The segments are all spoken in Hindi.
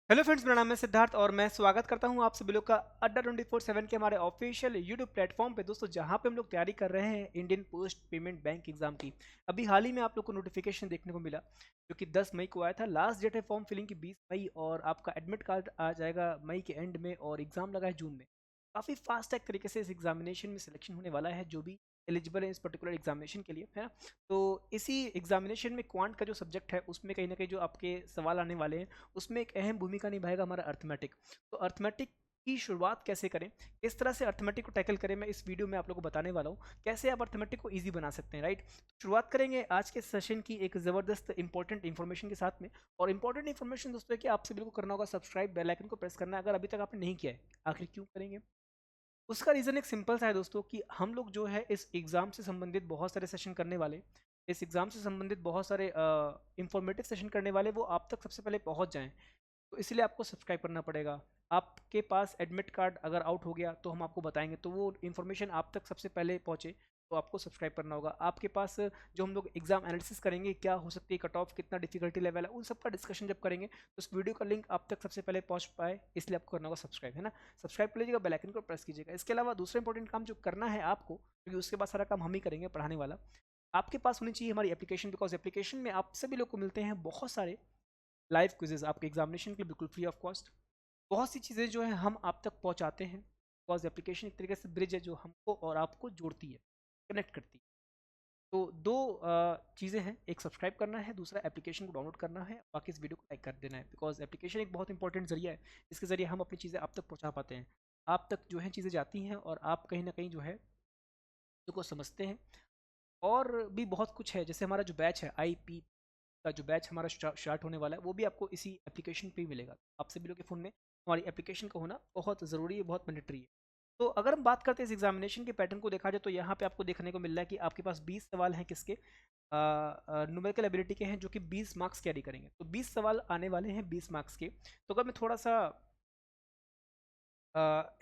हेलो फ्रेंड्स, मेरा नाम है सिद्धार्थ और मैं स्वागत करता हूं आप सभी लोग का अड्डा 24/7 के हमारे ऑफिशियल यूट्यूब प्लेटफॉर्म पे। दोस्तों, जहां पे हम लोग तैयारी कर रहे हैं Indian post payment bank exam की। अभी हाल ही में आप लोग को नोटिफिकेशन देखने को मिला जो कि 10 मई को आया था। लास्ट डेट है फॉर्म फिलिंग की 20 मई, और आपका एडमिट कार्ड आ जाएगा मई के एंड में, और एग्जाम लगा है जून में। काफ़ी फास्ट टैग तरीके से इस एग्जामिनेशन में सिलेक्शन होने वाला है जो भी एलिजिबल है इस पर्टिकुलर एग्जामिनेशन के लिए, है ना। तो इसी एग्जामिनेशन में क्वांट का जो सब्जेक्ट है उसमें कहीं ना कहीं जो आपके सवाल आने वाले हैं उसमें एक अहम भूमिका निभाएगा हमारा अर्थमेटिक। तो अर्थमेटिक की शुरुआत कैसे करें, किस तरह से अर्थमेटिक को टैकल करें, मैं इस वीडियो में आप लोगों को बताने वाला हूँ कैसे आप अर्थमेटिक को इजी बना सकते हैं, राइट। तो शुरुआत करेंगे आज के सेशन की एक ज़बरदस्त इंपॉर्टेंट इन्फॉर्मेशन के साथ में। और इंपॉर्टेंट इन्फॉर्मेशन दोस्तों है कि आपसे बिल्कुल करना होगा सब्सक्राइब, बेल आइकन को प्रेस करना है अगर अभी तक आपने नहीं किया है। आखिर क्यों करेंगे? उसका रीज़न एक सिंपल सा है दोस्तों कि हम लोग जो है इस एग्ज़ाम से संबंधित बहुत सारे सेशन करने वाले, इस एग्ज़ाम से संबंधित बहुत सारे इंफॉर्मेटिव सेशन करने वाले, वो आप तक सबसे पहले पहुंच जाएं। तो इसलिए आपको सब्सक्राइब करना पड़ेगा। आपके पास एडमिट कार्ड अगर आउट हो गया तो हम आपको बताएंगे, तो वो इन्फॉर्मेशन आप तक सबसे पहले पहुंचे तो आपको सब्सक्राइब करना होगा। आपके पास जो हम लोग एग्जाम एनालिसिस करेंगे, क्या हो सकती है कट ऑफ, कितना डिफिकल्टी लेवल है, उन सब का डिस्कशन जब करेंगे तो उस वीडियो का लिंक आप तक सबसे पहले पहुंच पाए, इसलिए आपको करना होगा सब्सक्राइब, है ना। सब्सक्राइब कर लीजिएगा, बेल आइकन को प्रेस कीजिएगा। इसके अलावा दूसरा इंपॉर्टेंट काम जो करना है आपको, क्योंकि उसके बाद सारा काम हम ही करेंगे पढ़ाने वाला, आपके पास होनी चाहिए हमारी एप्लीकेशन। बिकॉज एप्लीकेशन में आप सभी लोग को मिलते हैं बहुत सारे लाइव क्विजेज आपके एग्जामिनेशन के लिए बिल्कुल फ्री ऑफ कॉस्ट। बहुत सी चीज़ें जो है हम आप तक पहुंचाते हैं, बिकॉज एप्लीकेशन एक तरीके से ब्रिज है जो हमको और आपको जोड़ती है, कनेक्ट करती है। तो दो चीज़ें हैं, एक सब्सक्राइब करना है, दूसरा एप्लीकेशन को डाउनलोड करना है, बाकी इस वीडियो को लाइक कर देना है। बिकॉज एप्लीकेशन एक बहुत इंपॉर्टेंट जरिया है, इसके ज़रिए हम अपनी चीज़ें आप तक पहुंचा पाते हैं। आप तक जो है चीज़ें जाती हैं और आप कहीं ना कहीं जो है को समझते हैं। और भी बहुत कुछ है, जैसे हमारा जो बैच है IP का, जो बैच हमारा स्टार्ट होने वाला है वो भी आपको इसी एप्लीकेशन पे ही मिलेगा। आप सभी लोग के फ़ोन में हमारी एप्लीकेशन का होना बहुत ज़रूरी है, बहुत मैंडेटरी है। तो अगर हम बात करते हैं इस एग्जामिनेशन के पैटर्न को देखा जाए तो यहाँ पे आपको देखने को मिल रहा है कि आपके पास 20 सवाल हैं किसके, न्यूमेरिकल एबिलिटी के हैं, जो कि 20 मार्क्स कैरी करेंगे। तो 20 सवाल आने वाले हैं 20 मार्क्स के। तो अगर मैं थोड़ा सा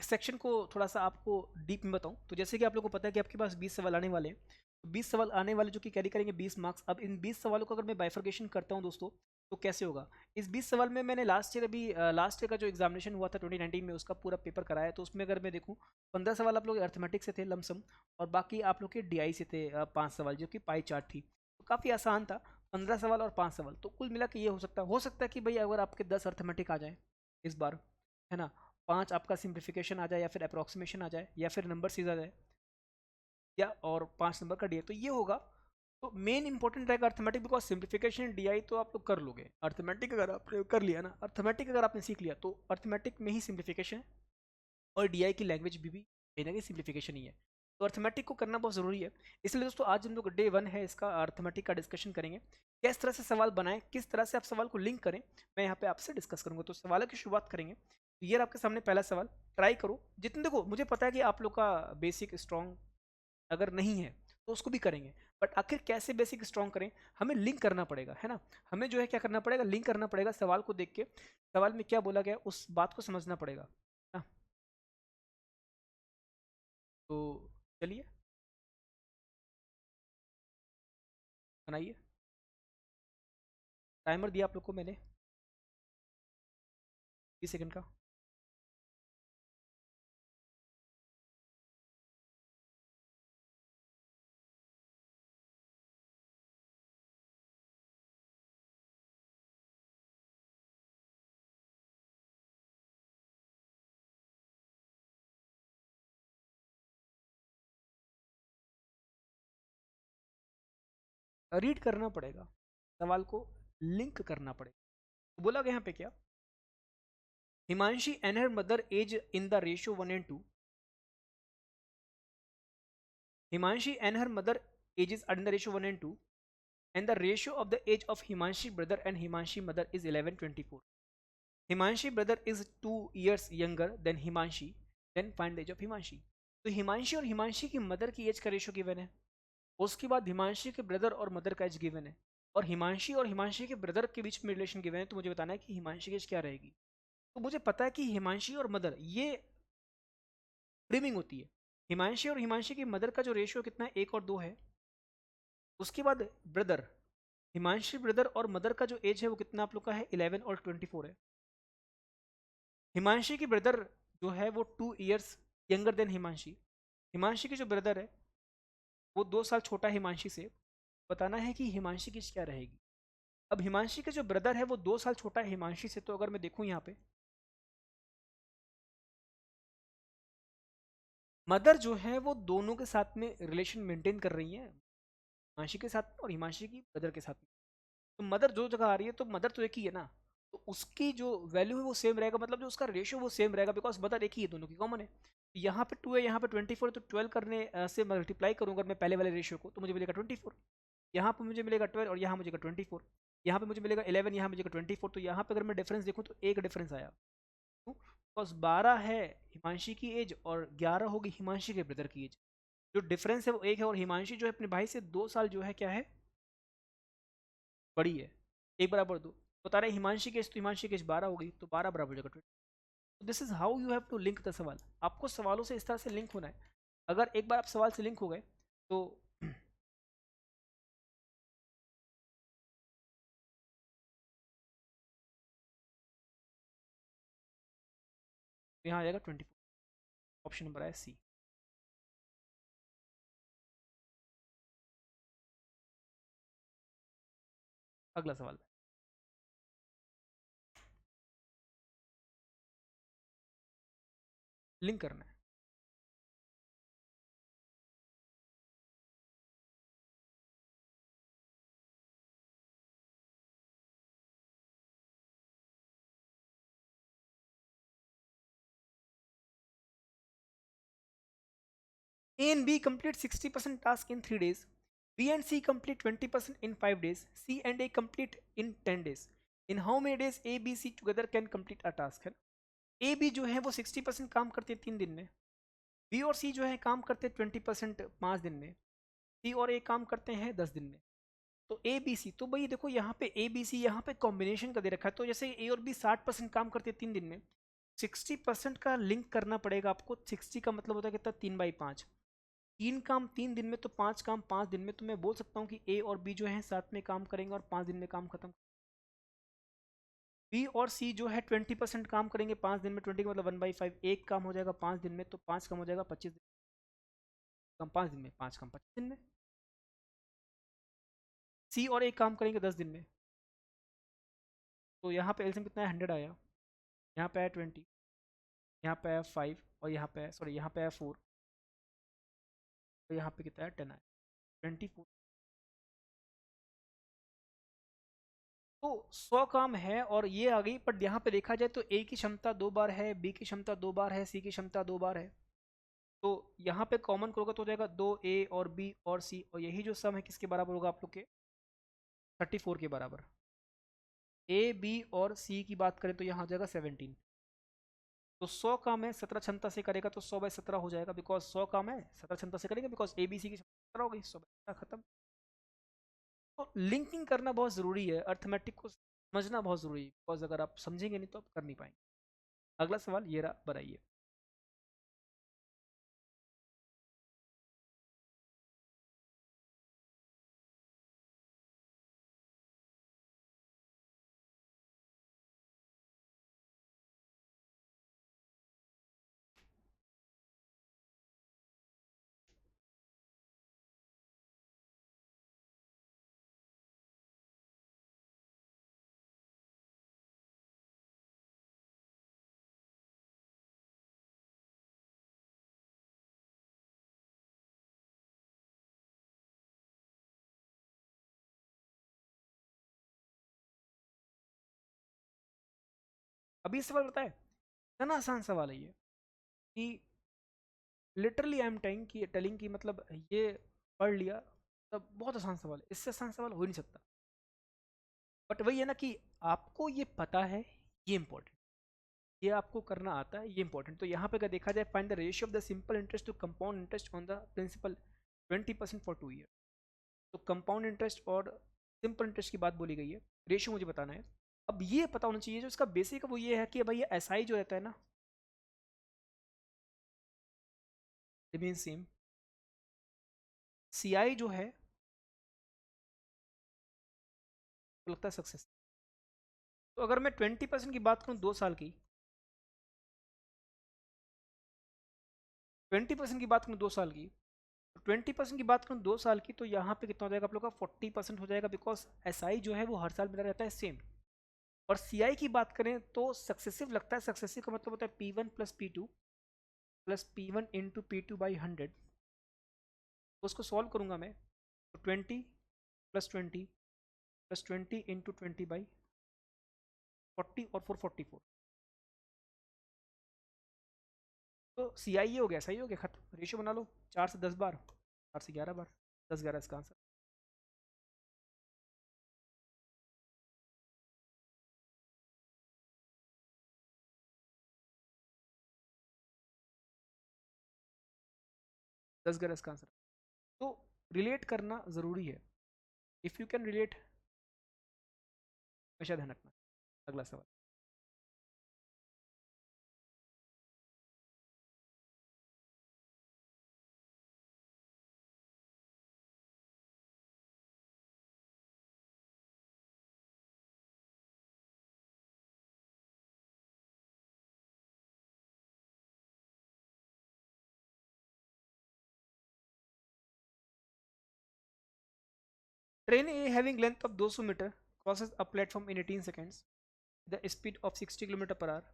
सेक्शन को थोड़ा सा आपको डीप में बताऊं, तो जैसे कि आप लोगों को पता है कि आपके पास 20 सवाल आने वाले हैं, तो 20 सवाल आने वाले जो कि कैरी करेंगे 20 मार्क्स। अब इन 20 सवालों को अगर मैं बाइफर्केशन करता हूं दोस्तों, तो कैसे होगा? इस 20 सवाल में मैंने लास्ट ईयर का जो एग्जामिनेशन हुआ था 2019 में, उसका पूरा पेपर कराया। तो उसमें अगर मैं देखूं, 15 सवाल आप लोग अर्थमेटिक से थे लमसम, और बाकी आप लोग के DI से थे 5 सवाल, जो कि पाई चार्ट थी। तो काफ़ी आसान था, 15 सवाल और 5 सवाल। तो कुल मिला के ये हो सकता है कि भाई अगर आपके 10 अर्थमेटिक आ जाए इस बार, है ना, 5 आपका सिंप्लीफिकेशन आ जाए, या फिर अप्रोक्सीमेशन आ जाए, या फिर नंबर सीधा आ जाए, या और 5 नंबर का DI, तो ये होगा। तो मेन इंपॉर्टेंट रहेगा अर्थमेटिक, बिकॉज सिंप्लीफिकेशन DI तो आप लोग कर लोगे। अर्थमेटिक अगर आपने कर लिया ना, अर्थमेटिक अगर आपने सीख लिया, तो अर्थमेटिक में ही सिंप्लीफिकेशन है, और DI की लैंग्वेज भी कहीं ना कहीं सिंप्लीफिकेशन ही है। तो अर्थमेटिक को करना बहुत ज़रूरी है। इसलिए दोस्तों आज हम लोग डे 1 है इसका, अर्थमेटिक का डिस्कशन करेंगे। किस तरह से सवाल बनाएं, किस तरह से आप सवाल को लिंक करें, मैं यहाँ पे आपसे डिस्कस करूंगा। तो सवालों की शुरुआत करेंगे। तो ये आपके सामने पहला सवाल। ट्राई करो जितने, देखो मुझे पता है कि आप लोग का बेसिक स्ट्रॉन्ग अगर नहीं है तो उसको भी करेंगे, बट आखिर कैसे बेसिक स्ट्रॉन्ग करें, हमें लिंक करना पड़ेगा, है ना। हमें जो है क्या करना पड़ेगा, लिंक करना पड़ेगा सवाल को देख के, सवाल में क्या बोला गया उस बात को समझना पड़ेगा ना। तो चलिए बनाइए। टाइमर दिया आप लोग को मैंने 20 सेकंड का। रीड करना पड़ेगा, सवाल को लिंक करना पड़ेगा। तो बोला गया यहाँ पे क्या, Himanshi and her mother as in the ratio 1:2। Himanshi and her mother ages are in the ratio 1:2, and the ratio of the age of Himanshi brother and Himanshi mother is 11:24. Himanshi brother is 2 years younger than Himanshi, then find the age of Himanshi. तो हिमांशी और हिमांशी की मदर की एज का रेशियो गिवन है, उसके बाद हिमांशी के ब्रदर और मदर का एज गिवन है, और हिमांशी और हिमांशी के ब्रदर के बीच में रिलेशन गिवन है। तो मुझे बताना है कि हिमांशी की एज क्या रहेगी। तो मुझे पता है कि हिमांशी और मदर ये प्रीमिंग होती है। हिमांशी और हिमांशी की मदर का जो रेशियो कितना है, 1 और 2 है। उसके बाद ब्रदर, हिमांशी ब्रदर और मदर का जो एज है वो कितना आप लोग का है, 11 और 24 है। हिमांशी की ब्रदर जो है वो 2 years younger than Himanshi. Himanshi की जो ब्रदर है वो 2 साल छोटा है हिमांशी से। बताना है कि हिमांशी की क्या रहेगी। अब हिमांशी का जो ब्रदर है वो 2 साल छोटा है हिमांशी से, तो अगर मैं देखूं यहाँ पे मदर जो है वो दोनों के साथ में रिलेशन मेंटेन कर रही है, हिमांशी के साथ और हिमांशी की ब्रदर के साथ में। तो मदर जो जगह आ रही है तो मदर तो एक ही है ना, तो उसकी जो वैल्यू है वो सेम रहेगा, मतलब जो उसका रेशियो वो सेम रहेगा, बिकॉज मदर एक ही है, दोनों की कॉमन है। यहाँ पे 2 है, यहाँ पे 24 है, तो 12 करने से मल्टीप्लाई करूँगा मैं पहले वाले रेशियो को, तो मुझे मिलेगा 24। यहाँ पे मुझे मिलेगा 12 और यहाँ मुझे 24। यहाँ पे मुझे मिलेगा 11, यहाँ मुझे 24। तो यहाँ पे अगर मैं डिफरेंस देखूँ तो एक डिफरेंस आया, बिकॉज 12 है हिमांशी की एज और 11 होगी हिमांशी के ब्रदर की एज। जो डिफरेंस है वो एक है, और हिमांशी जो है अपने भाई से 2 साल जो है क्या है, बड़ी है। एक बराबर दो बता रहे हिमांशी की एज, तो हिमांशी की एज 12 होगी, तो 12 बराबर हो जाएगा 20। This is how you have to link the सवाल। आपको सवालों से इस तरह से लिंक होना है। अगर एक बार आप सवाल से लिंक हो गए तो यहाँ आ जाएगा 24। ऑप्शन नंबर है सी। अगला सवाल लिंक करना है। A and B complete 60% task in 3 days. B and C complete 20% in 5 days. C and A complete in 10 days. In how many days A, B, C together can complete a task है? A, B जो है वो 60% काम करते हैं 3 दिन में। B और C जो है काम करते हैं 20% 5 दिन में। C और A काम करते हैं 10 दिन में। तो ए बी सी, तो भाई देखो यहाँ पे ए बी सी यहाँ पे कॉम्बिनेशन का दे रखा है, तो जैसे ए और बी 60% काम करते हैं 3 दिन में, 60% का लिंक करना पड़ेगा आपको। 60 का मतलब होता है कितना, 3/5। 3 काम 3 दिन में, तो 5 काम 5 दिन में, तो मैं बोल सकता हूँ कि ए और बी जो है साथ में काम करेंगे और 5 दिन में काम खत्म। बी और सी जो है 20% काम करेंगे 5 दिन में, 20 का मतलब 1/5। एक काम हो जाएगा 5 दिन में, तो 5 काम हो जाएगा 25 दिन। काम 5 दिन में, 5 काम 25 दिन में। सी और एक काम करेंगे 10 दिन में, तो यहाँ पे एल्सियम कितना है, 100 आया। यहाँ पे है 20, यहाँ पे है 5, और यहाँ पे है, सॉरी यहाँ पे है 4, तो यहाँ पे कितना है 10 आया, 24। तो 100 काम है और ये आ गई, बट यहाँ पे देखा जाए तो ए की क्षमता 2 बार है, बी की क्षमता 2 बार है, सी की क्षमता 2 बार है। तो यहाँ पे कॉमन करोगे तो हो जाएगा 2 ए और बी और सी, और यही जो सम है किसके बराबर होगा आप लोग के, 34 के बराबर। ए बी और सी की बात करें तो यहाँ हो जाएगा 17। तो 100 काम है 17 क्षमता से करेगा तो 100/17 हो जाएगा, बिकॉज 100 काम है 17 क्षमता से करेंगे, बिकॉज ए बी सी की क्षमता 17 हो गई, 100/17 खत्म। तो लिंकिंग करना बहुत ज़रूरी है, अर्थमेटिक को समझना बहुत ज़रूरी है, बिकॉज अगर आप समझेंगे नहीं तो आप कर नहीं पाएंगे। अगला सवाल ये रहा, बनाइए। अभी सवाल बताए, इतना आसान सवाल है ये कि लिटरली आई एम टेलिंग कि मतलब ये पढ़ लिया तब, बहुत आसान सवाल है, इससे आसान सवाल हो ही नहीं सकता। बट वही है ना कि आपको ये पता है, ये इंपॉर्टेंट, ये आपको करना आता है, ये इंपॉर्टेंट। तो यहाँ पे अगर देखा जाए, find the ratio of the simple interest to compound interest on the principal 20% for 2 year. तो कंपाउंड इंटरेस्ट और सिंपल इंटरेस्ट की बात बोली गई है, रेशियो मुझे बताना है। अब ये पता होना चाहिए, जो इसका बेसिक है वो ये है कि भाई ये एस आई जो रहता है ना, रिमेन सेम। सी आई जो है वो लगता है सक्सेस। तो अगर मैं 20% की बात करूँ 2 साल की, 20% की बात करूँ 2 साल की, 20% की बात करूँ 2 साल की, तो यहाँ पे कितना हो जाएगा आप लोग का 40% हो जाएगा, बिकॉज SI जो है वो हर साल बना रहता है सेम। और CI की बात करें तो सक्सेसिव लगता है, सक्सेसिव का मतलब होता है P1 plus P1 into P2/100। उसको सॉल्व करूंगा मैं तो 20 + 20 + 20 इंटू 20/40 और 444, तो CI ये हो गया, सही हो गया, खत्म। रेशियो बना लो 4 से 10 बार, 4 से 11 बार, 10 11 इसका आंसर। 10 11 इसका आंसर। तो रिलेट करना ज़रूरी है, इफ़ यू कैन रिलेट, हमेशा ध्यान रखना। अगला सवाल। 'Train A having length of 200 metre crosses a platform in 18 seconds, the speed of 60 kilometre per our,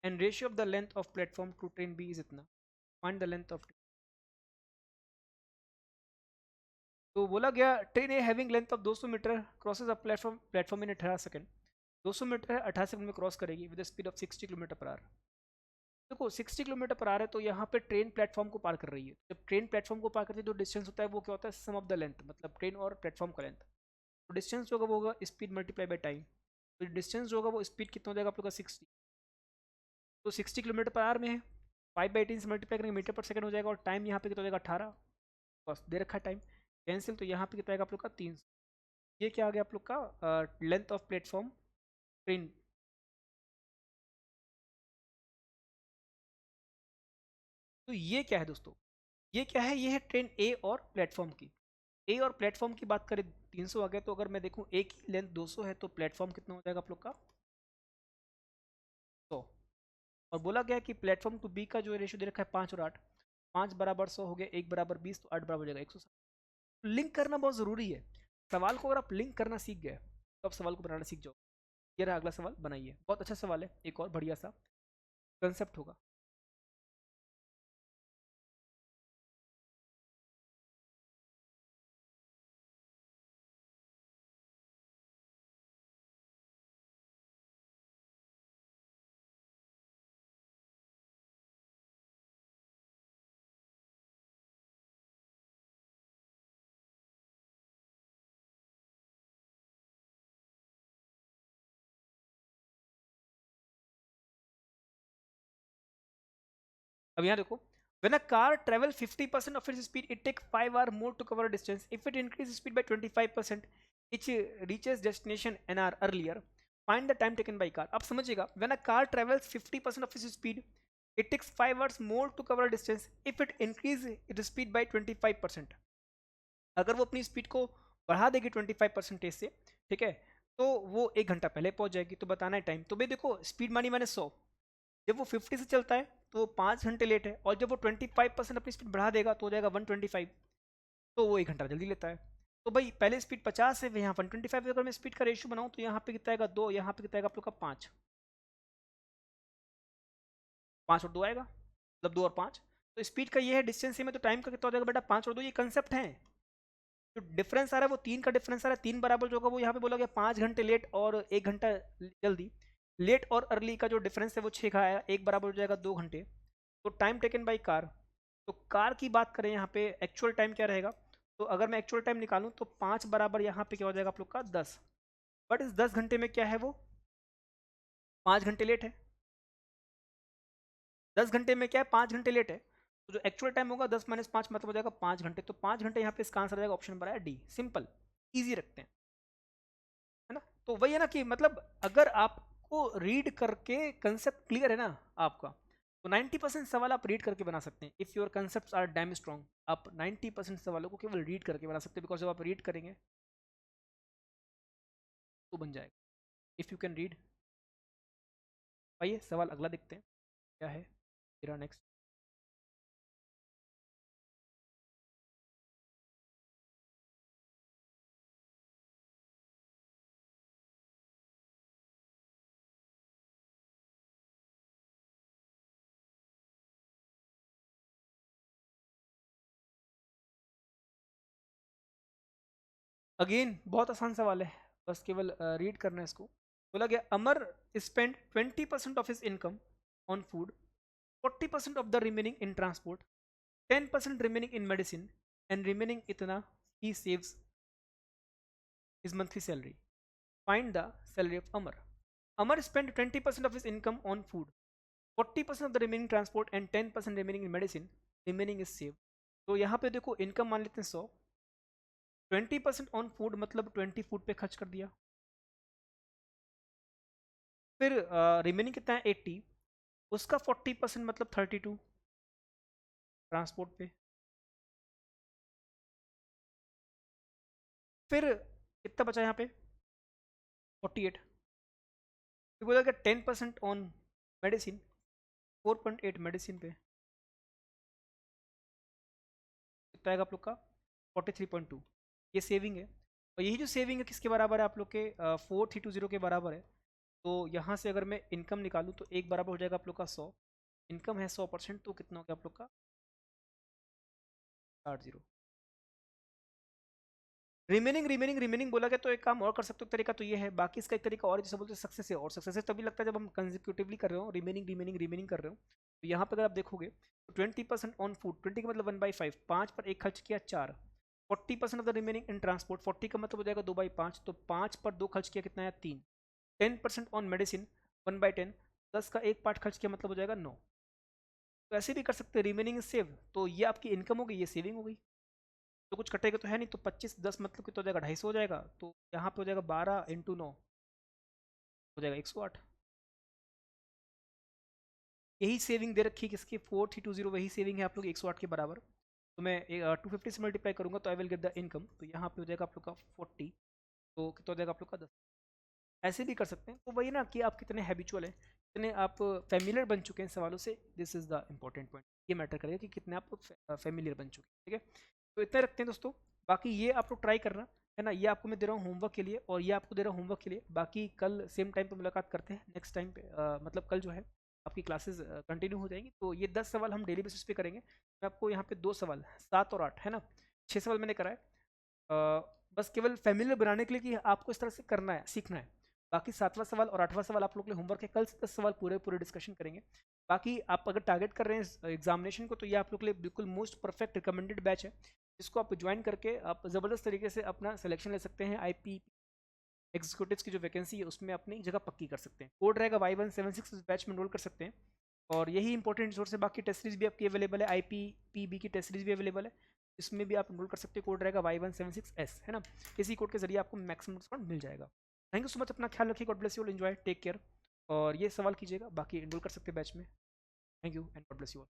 and ratio of the length of platform to train B is इतना, find the length of। तो बोला गया train A having length of 200 metre crosses a platform in 18 second. 200 metre है, 18 सेकंड में क्रॉस करेगी with speed of 60 kilometre per hour. देखो 60 किलोमीटर पर आवर है, तो यहाँ पे ट्रेन प्लेटफॉर्म को पार कर रही है। जब ट्रेन प्लेटफॉर्म को पार करती है तो डिस्टेंस होता है वो क्या होता है, सम ऑफ द लेंथ, मतलब ट्रेन और प्लेटफॉर्म का लेंथ। तो डिस्टेंस जो होगा वो होगा स्पीड मल्टीप्लाई बाई टाइम। तो डिस्टेंस जो होगा वो स्पीड कितना हो जाएगा आप लोग का 60, तो 60 किलोमीटर पर आवर में है, 5/18 से मल्टीप्लाई करेंगे मीटर पर सेकंड हो जाएगा, और टाइम यहाँ पे कितना हो जाएगा 18, बस दे रखा है टाइम, कैंसिल। तो यहाँ पे कितना आएगा आप लोग का 300। ये क्या आ गया आप लोग का लेंथ ऑफ प्लेटफॉर्म ट्रेन। तो ये क्या है दोस्तों, ये क्या है, ये है ट्रेन ए और प्लेटफॉर्म की। ए और प्लेटफॉर्म की बात करें 300 आ गया, तो अगर मैं देखूं ए की लेंथ 200 है, तो प्लेटफॉर्म कितना हो जाएगा आप लोग का 100। और बोला गया कि प्लेटफॉर्म टू बी का जो रेशियो दे रखा है 5 और 8, 5 बराबर 100 हो गया, 1 बराबर 20, तो 8 बराबर हो जाएगा 160। लिंक करना बहुत ज़रूरी है। सवाल को अगर आप लिंक करना सीख गए तो आप सवाल को बनाना सीख जाओ। ये रहा अगला सवाल, बनाइए, बहुत अच्छा सवाल है, एक और बढ़िया सा कंसेप्ट होगा। अब यहाँ देखो, when a car travel 50% of its speed, it take 5 hour more to cover a distance. If it increases speed by 25%, it reaches destination an hour earlier. Find the time taken by car. अब समझिएगा, when a car travels 50% of its speed, it takes 5 hours more to cover a distance. If it increases its speed by 25%, अगर वो अपनी स्पीड को बढ़ा देगी 25% से, ठीक है, तो वो 1 घंटा पहले पहुंच जाएगी। तो बताना है टाइम, तो भाई देखो स्पीड मानी मैंने 100, जब वो 50 से चलता है तो वो 5 घंटे लेट है, और जब वो 25% अपनी स्पीड बढ़ा देगा तो हो जाएगा 125, तो वो 1 घंटा जल्दी लेता है। तो भाई पहले स्पीड 50 है, यहाँ 125, अगर मैं स्पीड का रेशियो बनाऊँ तो यहाँ पे कितना आएगा 2, यहाँ पे कितना आएगा आप लोग का 5, 5 और 2 आएगा, मतलब 2 और 5। तो स्पीड का ये है, डिस्टेंस में, तो टाइम का कितना हो जाएगा बेटा 5 और 2, ये कंसेप्ट है। जो डिफरेंस आ रहा है वो 3 का डिफरेंस आ रहा है, 3 बराबर जो होगा वो यहाँ पे बोला गया 5 घंटे लेट और 1 घंटा जल्दी। लेट और अर्ली का जो डिफरेंस है वो 6 का आया, 1 बराबर हो जाएगा 2 घंटे। तो टाइम टेकन बाई कार, तो कार की बात करें यहाँ पे एक्चुअल टाइम क्या रहेगा, तो अगर मैं एक्चुअल टाइम निकालूं तो 5 बराबर यहाँ पे क्या हो जाएगा आप लोग का 10, बट इस 10 घंटे में क्या है, वो 5 घंटे लेट है। 10 घंटे में क्या है, 5 घंटे लेट है। तो जो एक्चुअल टाइम होगा 10 - 5 मतलब हो जाएगा 5 घंटे, तो 5 घंटे यहाँ पे इसका आंसर आ जाएगा, ऑप्शन नंबर है डी, सिंपल, ईजी रखते हैं, है ना। तो वही है ना कि मतलब अगर आपको रीड करके कंसेप्ट क्लियर है ना आपका, तो 90% सवाल आप रीड करके बना सकते हैं। If your concept are damn strong, आप 90% सवालों को केवल रीड करके बना सकते हैं, बिकॉज जब आप रीड करेंगे तो बन जाएगा, इफ़ यू कैन रीड। आइए सवाल अगला देखते हैं क्या है, मेरा नेक्स्ट। अगेन बहुत आसान सवाल है, बस केवल रीड करना है इसको। बोला गया Amar spend 20% of his income on food, 40% of the remaining in transport, 10% remaining in medicine and remaining इतना ही saves his monthly salary. Find the salary of Amar. Amar spend 20% of his income on food, 40% of the remaining transport and 10% remaining in medicine, remaining is save. तो यहाँ पे देखो इनकम मान लेते हैं 100, 20% ऑन फूड मतलब 20 फूड पे खर्च कर दिया, फिर रिमेनिंग कितना है 80, उसका 40% मतलब 32 ट्रांसपोर्ट पे, फिर कितना बचा यहाँ पे 48, फिर बोला कि 10% ऑन मेडिसिन, 4.8 मेडिसिन पे, कितना आएगा आप लोग का 43.2। ये सेविंग है, और यही जो सेविंग है किसके बराबर है आप लोग के 4320 के बराबर है। तो यहाँ से अगर मैं इनकम निकालूँ तो एक बराबर हो जाएगा आप लोग का 100, इनकम है 100%, तो कितना हो गया आप लोग का 60। रिमेनिंग रिमेनिंग रिमेनिंग बोला गया, तो एक काम और कर सकते हो, तरीका तो ये है, बाकी इसका एक तरीका और जैसे बोलते हैं सक्सेस है, और सक्सेस है तभी लगता है जब हम कंजिक्यूटिवली कर रहे हो, रिमेनिंग रिमेनिंग रिमेनिंग कर रहे हो। तो यहाँ पर अगर आप देखोगे तो 20% ऑन फूड, 20 का मतलब 1/5, 5 पर एक खर्च किया 4, 40% of the remaining in transport, 40 का मतलब हो जाएगा 2/5, तो 5 पर 2 खर्च किया कितना है 3, 10% ऑन मेडिसिन 1/10, 10 का एक पार्ट खर्च किया मतलब हो जाएगा 9। तो ऐसे भी कर सकते हैं, रिमेनिंग सेव, तो ये आपकी इनकम हो गई, ये सेविंग हो गई, तो कुछ कटेगा तो है नहीं, तो 25 10 मतलब कितना हो जाएगा 250 हो जाएगा, तो यहाँ पे हो जाएगा 12 × 9 हो जाएगा 108। यही सेविंग दे रखी है किसकी 4320, वही सेविंग है आप लोग 108 के बराबर। तो मैं 250 से मल्टीप्लाई करूंगा तो I will get the income, तो यहाँ पे हो जाएगा आप लोग का 40, तो कितना हो जाएगा आप लोग का 10। ऐसे भी कर सकते हैं, तो वही ना कि आप कितने हैबिचुअल हैं, कितने आप फेमिलियर बन चुके हैं सवालों से, this is the important point, ये मैटर करेगा कि कितने आप फेमिलियर बन चुके हैं, ठीक है। तो इतना रखते हैं दोस्तों, बाकी ये आप लोग ट्राई करना है ना, ये आपको मैं दे रहा हूँ होमवर्क के लिए, और ये आपको दे रहा हूँ होमवर्क के लिए, बाकी कल सेम टाइम पे मुलाकात करते हैं, नेक्स्ट टाइम पे मतलब कल जो है आपकी क्लासेस कंटिन्यू हो जाएंगी, तो ये 10 सवाल हम डेली बेसिस पे करेंगे। मैं आपको यहाँ पे 2 सवाल 7 और 8 है ना, 6 सवाल मैंने कराए, बस केवल फैमिलियर बनाने के लिए कि आपको इस तरह से करना है, सीखना है। बाकी 7वां सवाल और 8वां सवाल आप लोग के लिए होमवर्क है, कल से 10 सवाल पूरे पूरे डिस्कशन करेंगे। बाकी आप अगर टारगेट कर रहे हैं एग्जामिनेशन को, तो ये आप लोग के लिए बिल्कुल मोस्ट परफेक्ट रिकमेंडेड बैच है, जिसको आप ज्वाइन करके आप ज़बरदस्त तरीके से अपना सिलेक्शन ले सकते हैं, आईपी एग्जीक्यूटिव्स की जो वैकेंसी है उसमें अपनी जगह पक्की कर सकते हैं। कोड रहेगा Y176, इस बैच में एनरोल कर सकते हैं, और यही इंपॉर्टेंट रिसोर्स है। बाकी टेस्ट सीरीज भी आपकी अवेलेबल है, IPPB की टेस्ट सीरीज भी अवेलेबल है, इसमें भी आप एनरोल कर सकते हैं, कोड रहेगा Y176S है ना, इसी कोड के जरिए आपको मैक्सिमम डिस्काउंट मिल जाएगा। थैंक यू सो मच, अपना ख्याल रखिए, God bless you all, enjoy, take care, और ये सवाल कीजिएगा, बाकी एनरोल कर सकते हैं बैच में। Thank you and God bless you all.